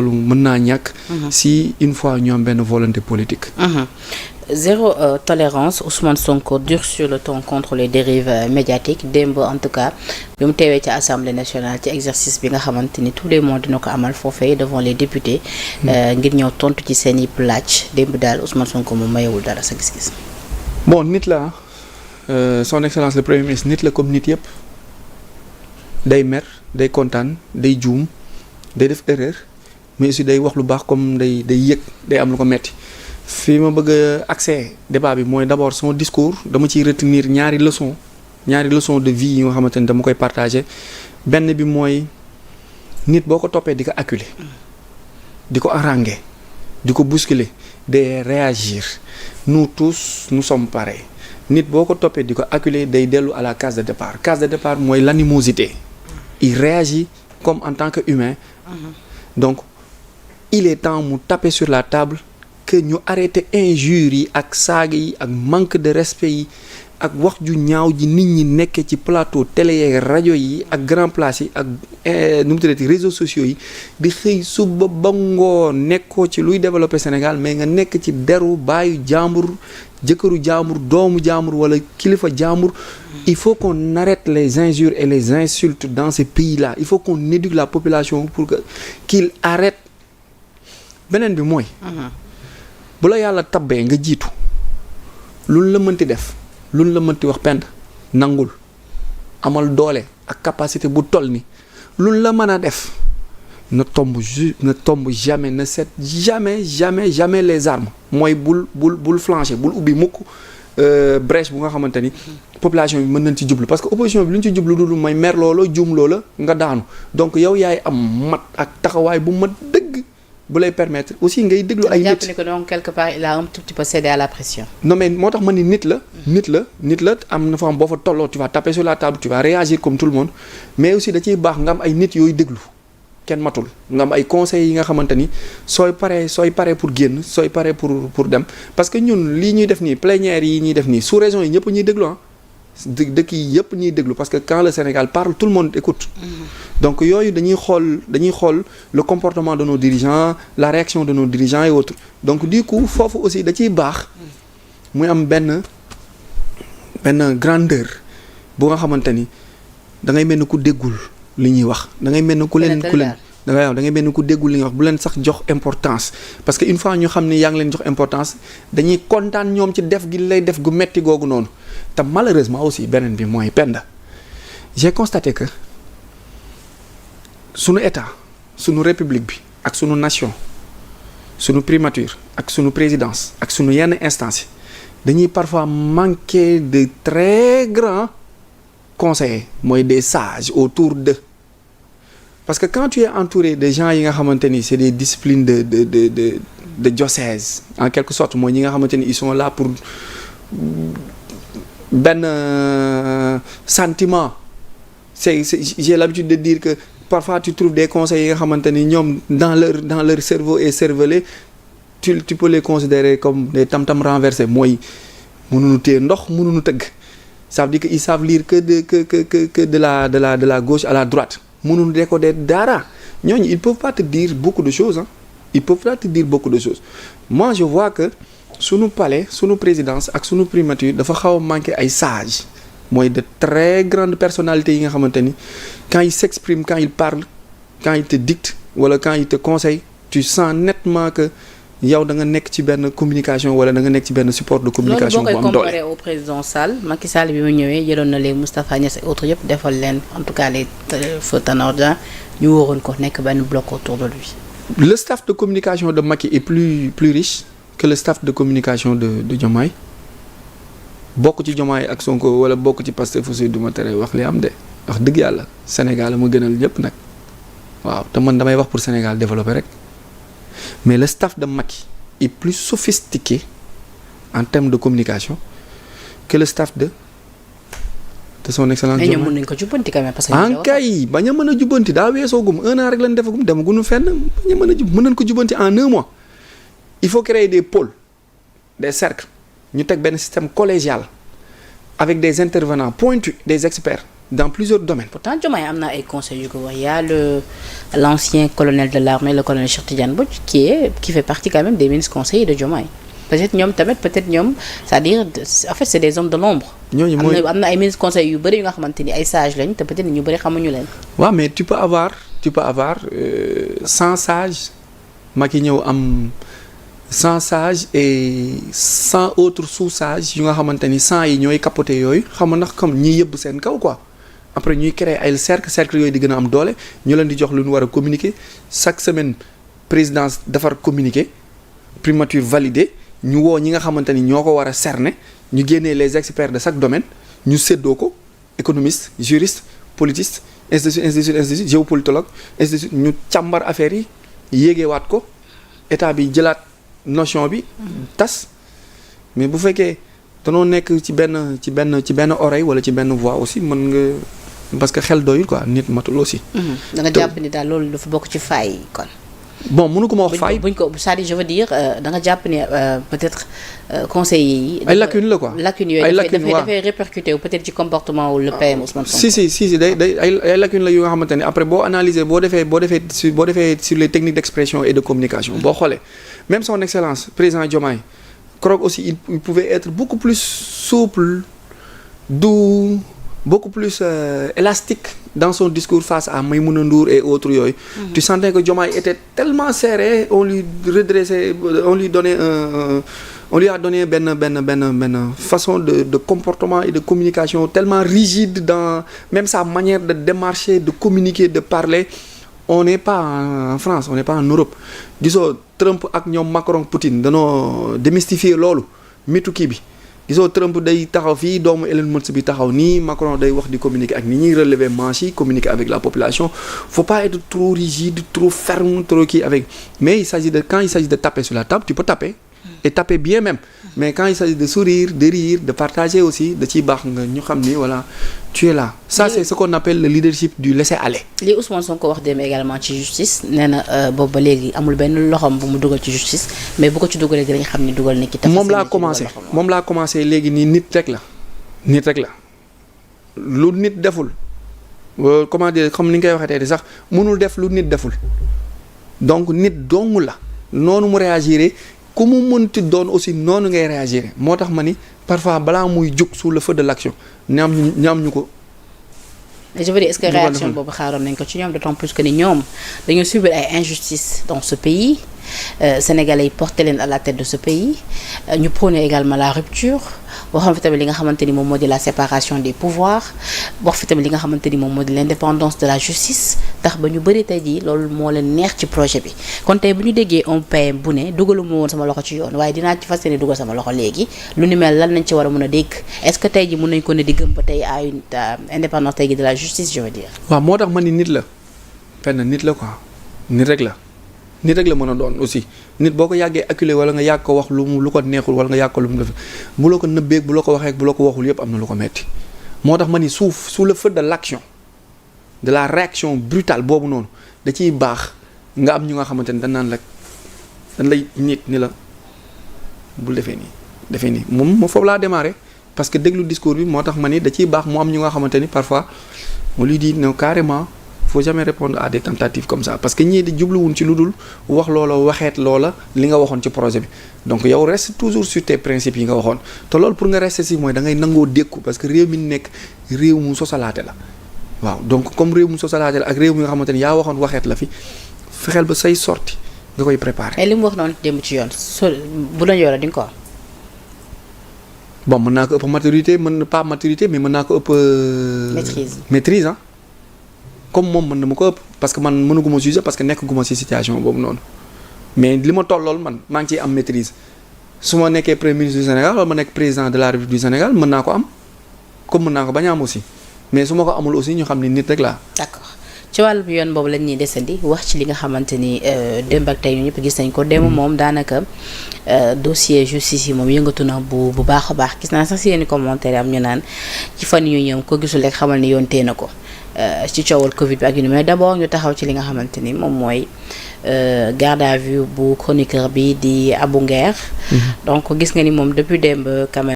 loolu mën naa ñàkk. si une fois ñu am benn volonté politique. Zéro tolérance, Ousmane Sonko dur sur le ton contre les dérives médiatiques démb en tout cas bi mu teewee ci assemblée nationale ci exercice bi nga xamante ni tous les mois dina ko amal foofee devant les députés. ngir ñëw tontu ci seen i laaj démb daal Ousmane Sonko moom mayewul dara sa gis-gis. bon nit la son excellence le premier ministre nit la comme nit yëpp day mer day kontaan day juum day def erreur mais aussi day wax lu baax comme day yëg day am lu ko metti fii ma bëgg a accès débat bi mooy d'abord son discours dama ciy retenir ñaari leçon de vie yi nga xamante ni dama koy partager benn bi mooy nit boo ko toppee di ko acculer di ko haranguer di ko bousculer day réagir nous tous nous sommes pareils nit boo ko toppee di ko acculer day dellu à la case de départ mooy l'animosité il réagit comme en tant que humain donc il est temps mu taper sur la table que ñu arrêter injures yi ak saaga yi ak manque de respect yi ak wax ju ñaaw ji nit ñi nekkee ci plateau télé yeeg rajo yi ak grand place yi ak nu mu tuddati réseaux sociaux yi di xëy suba ba ngoon nekkoo ci luy développer Sénégal mais nga nekk ci deru baayu jàmbur jëkkëru jàmbur doomu jàmbur wala kilifa jàmbur il faut qu'on arrête les injures et les insultes dans ce pays-là il faut qu'on éduque la population pour que qu'il arrête beneen bi mooy bu la yàlla tabbee nga jiitu luñ la mënti def luñ la mënti wax pend nangul amal doole ak capacité bu toll ni luñ la mën a def ne tombe jamais ne cède jamais les armes mooy bul flancher bul ubbi mukk brèche bu nga xamante ni population bi mën nañ ci jublu parce que opposition bi lu ñu ci jublu du may mer loola juum loola nga daanu donc yow yaay am mat ak taxawaay bu mat dëgg bu lay permettre aussi ngay déglu ay nit. jàpp ni que donc quelque part il a un tout petit peu cédé à la pression. non mais moo tax ma ni nit la am na fa am boo fa tolloo tu vas taper sur la table tu vas réagir comme tout le monde mais aussi da ciy baax nga am ay nit yooyu déglu kenn matul nga am ay conseils yi nga xamante ni sooy paree pour génn sooy paree pour dem parce que ñun lii ñuy def nii plénière yi ñuy def nii sous région yi ñëpp ñuy déglu dëkk yi yëpp ñuy déglu parce que quand le Sénégal parle tout le monde écoute. donc yooyu dañuy xool le comportement de nos dirigeants la réaction de nos dirigeants et autres donc du coup foofu aussi da ciy baax muy am benn grandeur bu nga xamante ni da ngay mel ni ku déggul li ñuy wax da ngay mel ni ku leen da ngay mel ni ku déggul li ñuy wax bu leen sax jox importance parce que une fois ñu xam ne yaa ngi leen jox importance dañuy kontaan ñoom ci def gi lay def gu metti googu noonu te malheureusement aussi beneen bi mooy penda j'ai constaté que sunu état sunu république bi ak sunu nation sunu primature ak sunu présidence ak sunu yenn instances dañuy parfois manquer de très grands conseillers mooy des sages autour d'eux parce que quand tu es entouré de gens yi nga xamante ni c'est des disciplines de diocèse en quelque sorte mooy ñi nga xamante ni ils sont là pour benn sentiment j'ai l'habitude de dire que parfois tu trouves des conseils yi nga xamante ni ñoom dans leur cerveau est cervelé tu peux les considérer comme des tam-tam renversés mooy mënuñu téye ndox mënuñu tëgg ça veut dire que ils savent lire que de la gauche à la droite mënuñu décoder dara ñooñu ils peuvent pas te dire beaucoup de choses moi je vois que sunu palais sunu présidence ak sunu primature dafa xaw a manqué ay sages mooy de très grandes personnalités yi nga xamante ni quand ils s'expriment quand ils parlent quand ils te dictent wala quand ils te conseillent tu sens nettement que yow da nga nekk ci benn communication wala da nga nekk ci benn support de communication bu am doole. loolu boo koy comparé au président Sall Macky Sall bi mu ñëwee jëloon na les Moustapha Niasse et autres yëpp defal leen en tout cas les feu Tanor Dieng ñu waroon ko nekk benn bloc autour de lui. Le staff de communication de Macky est plus riche que le staff de communication de Diomaye. bokk ci Diomaye ak Sonko wala bokk ci Pastef aussi du ma tere wax li am de wax dëgg yàlla Sénégal ma gënal ñëpp nag waaw te man damay wax pour Sénégal développer rek mais le staff de Macky est plus sophistiqué en termes de communication que le staff de son excellence Diomaye. mais ñoom mën nañu ko jubbanti quand même parce que. ankay bañ a mën a jubbanti daa weesoogum 1 an rek lañ defagum demagunu fenn bañ a mën nañ ko jubbanti en 1 mois il faut créer des pôles des cercles. ñu teg benn système collégial avec des intervenants pointus des experts dans plusieurs domaines. Pourtant Diomaye am na ay conseils yu ko wax y a l'ancien colonel de l'armée le colonel Cheikh Tidiane Mbodj qui fait partie quand même des ministres conseillers de Diomaye. Peut-être ñoom c'est-à-dire en fait c'est des hommes de l'ombre. ñooñu mooy am na ay ministres conseillers yu bëri yu nga xamante ni ay sages lañ te peut-être ñu bëri xamuñu leen. waaw mais tu peux avoir 100 sages Macky ñëw am 100 sages et 100 autres sous-sages yu nga xamante ni 100 yi ñooy capoter yooyu xam nga ndax comme ñiy yëbb seen kaw quoi. Après ñuy créer ay cercle yooyu di gën a am doole ñu leen di jox lu ñu war a communiquer chaque semaine présidence defar communiqué primature validée ñu woo ñi nga xamante ni ñoo ko war a cerner ñu génnee les experts de chaque domaine ñu séddoo ko économiste juriste politiste institut géopolitologue institut ñu càmbar affaire yi yéegeewaat ko état bi jëlaat notion bi tas mais bu fekkee danoo nekk ci benn oreille wala ci benn voix aussi mën nga parce que xel doyul quoi nit matul aussi. da nga jàpp ni daal loolu dafa bokk ci faay yi kon. bon mënu ko ma wax faay buñ ko c'est-à-dire je veux dire da nga jàpp ni peut-être conseillers yi. ay lacunes la quoi lacunes yooyu dafay répercuté wu peut-être ci comportement wu le PM Ousmane Sonko. si day ay lacunes la yu nga xamante ne après boo analyser boo defee sur les techniques d'expression et de communication boo xoolee même son excellence président Diomaye Kroog aussi il pouvait être beaucoup plus souple doux beaucoup plus élastique dans son discours face à Maïmouna Ndour et autres yooyu. Tu sentais que Diomaye était tellement serré on lui a donné benn façon de comportement et de communication tellement rigide dans même sa manière de démarcher de communiquer de parler. On n'est pas en France on n'est pas en Europe gisoo Trump ak ñoom Macron Poutine danoo démystifier loolu mitu kii bi gisoo Trump day taxaw fii doomu Elon Musk bi taxaw nii Macron day wax di communiquer ak ni ñuy relever manche yi communiquer avec la population faut pas être trop rigide trop ferme trop kii avec mais quand il s'agit de taper sur la table tu peux taper et taper bien même mais quand il s'agit de sourire de rire de partager aussi da ciy baax nga ñu xam ni voilà tu es là ça c'est ce qu'on appelle le leadership du laisser aller. li Ousmane Sonko wax dem également ci justice nee na boobu ba léegi amul benn loxoom bu mu dugal ci justice mais bu ko ci dugalee dinañ xam ni dugal na ki. moom laa commencé léegi nii nit rek la lu nit deful comment dire comme ni nga koy waxee tey sax mënul def lu nit deful donc nit dong la noonu mu réagiré. ku mu mënti doon aussi noonu ngay réagir moo tax ma ni parfois balaa muy jóg sous le feu de l'action ñaam ñu ko. je veux dire est-ce que réaction boobu xaaroon nañ ko ci ñoom d'autant plus que ni ñoom dañoo subir ay injustices dans ce pays sénégalais yi porté leen à la tête de ce pays ñu prôné également la rupture waxoon fi tamit li nga xamante ni moom moo di la séparation des pouvoirs wax fi tamit li nga xamante ni moom moo di l'indépendance de la justice tax ba ñu bëri tey jii loolu moo leen neex ci projet bi kon tey bu ñu déggee un PM bu ne dugaluma woon sama loxo ci yoon waaye dinaa ci fas yéene dugal sama loxo léegi lu ni mel lan nañ ci war a mën a dégg est-ce que tey jii mën nañ ko ne di gëm ba tey à une indépendance tey jii de la justice je veux dire. waaw moo tax ma ni nit la nit la quoi nit rek la mën a doon aussi nit boo ko yàggee acculé wala nga yàgg ko wax lu ko neexul wala nga yàgg ko lu mu def bu la ko nëbbeeg bu la ko waxee bu la ko waxul yëpp am na lu ko metti moo tax ma ni sous le feu de l'action de la réaction brutale boobu noonu da ciy baax nga am ñu nga xamante ni dañ lay nit ni la bul defee nii moom foofu laa démarré parce que déglu discours bi moo tax ma ni da ciy baax mu am ñu nga xamante ni parfois on lui dit non carrément faut jamais répondre à des tentatives comme ça parce que ñii di jubluwuñ ci lu dul wax loola waxeet loola li nga waxoon ci projet bi donc yow reste toujours sur tes principes yi nga waxoon te loolu pour nga rester si mooy da ngay nangoo dékku parce que réew mi nekk réew mu sosalaate la waaw donc comme réew mu sosalaate la ak réew mi nga xamante ni yaa waxoon waxeet la fi fexeel ba say sorti nga koy préparer. et li mu wax noonu démb ci yoon bu la yore di nga ko am. bon mën naa ko ëpp maturité pas maturité mais mën naa ko ëpp. maîtrise ah. comme moom mën na ma ko ëpp parce que man mënuguma juger parce que nekkaguma ci situation boobu noonu mais li ma tollool man maa ngi ciy am maîtrise su ma nekkee premier ministre du Sénégal wala ma nekk président de la République du Sénégal mën naa ko am comme mën naa ko bañ a am aussi mais su ma ko amul aussi ñu xam ni nit rek laa. d'accord ci wàllum yoon boobu lañ ñuy desandi wax ci li nga xamante ni démb ak tey ñu ñëpp gis nañ ko démb moom daanaka dossier justice yi moom yëngatu na bu baax a baax gis naa sax si yenn commentaire am ñu naan ci fan yu ñëw ko gisul rek xamal ni yoon tee na ko. ci coowal Covid bi ak yu ni mais d'abord ñu taxaw ci li nga xamante ni moom mooy garde à vue bu chroniqueur bi di Abou Nguer donc gis nga ni moom depuis démb quand même